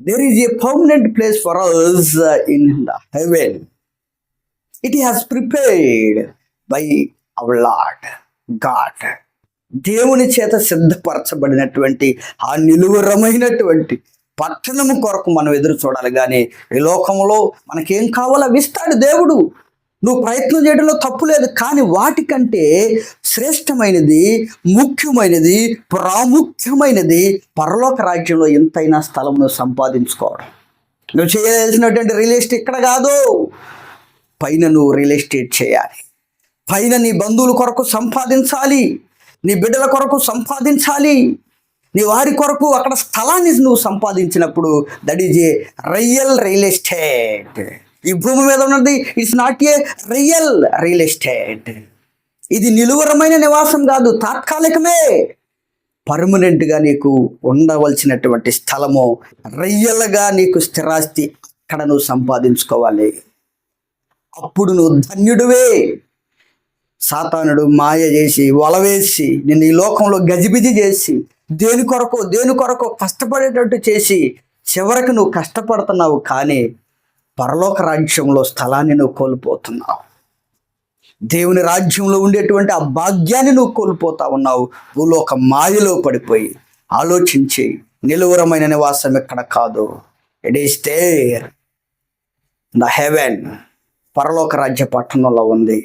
there is a permanent place for us in the heaven. It has prepared by our Lord God. దేవుని చేత సిద్ధపరచబడినటువంటి ఆ నిలువరమైనటువంటి పట్టణము కొరకు మనం ఎదురు చూడాలి. కానీ ఈ లోకంలో మనకేం కావాలో అవి ఇస్తాడు దేవుడు. నువ్వు ప్రయత్నం చేయడంలో తప్పు లేదు. కానీ వాటికంటే శ్రేష్టమైనది, ముఖ్యమైనది, ప్రాముఖ్యమైనది పరలోక రాజ్యంలో ఎంతైనా స్థలం నువ్వు సంపాదించుకోవడం. నువ్వు చేయాల్సినటువంటి రియల్ ఎస్టేట్ ఇక్కడ కాదు, పైన నువ్వు రియల్ ఎస్టేట్ చేయాలి. పైన నీ బంధువుల కొరకు సంపాదించాలి, నీ బిడ్డల కొరకు సంపాదించాలి, నీ వారి కొరకు అక్కడ స్థలాన్ని నువ్వు సంపాదించినప్పుడు that is a real estate. ఈ భూమి మీద ఉన్నది it's not a real estate. ఇది నిలువరమైన నివాసం కాదు, తాత్కాలికమే. పర్మనెంట్గా నీకు ఉండవలసినటువంటి స్థలము, రియల్గా నీకు స్థిరాస్తి అక్కడ నువ్వు సంపాదించుకోవాలి. అప్పుడు నువ్వు ధన్యుడివే. సాతానుడు మాయ చేసి వలవేసి నిన్ను ఈ లోకంలో గజిబిజి చేసి దేని కొరకు కష్టపడేటట్టు చేసి చివరికి నువ్వు కష్టపడుతున్నావు, కానీ పరలోక రాజ్యంలో స్థలాన్ని నువ్వు కోల్పోతున్నావు. దేవుని రాజ్యంలో ఉండేటువంటి ఆ భాగ్యాన్ని నువ్వు కోల్పోతా ఉన్నావు. భూలోక మాయలో పడిపోయి ఆలోచించి నిలువరమైన నివాసం ఎక్కడ కాదు, it is there the heaven. పరలోక రాజ్య పట్టణంలో ఉంది.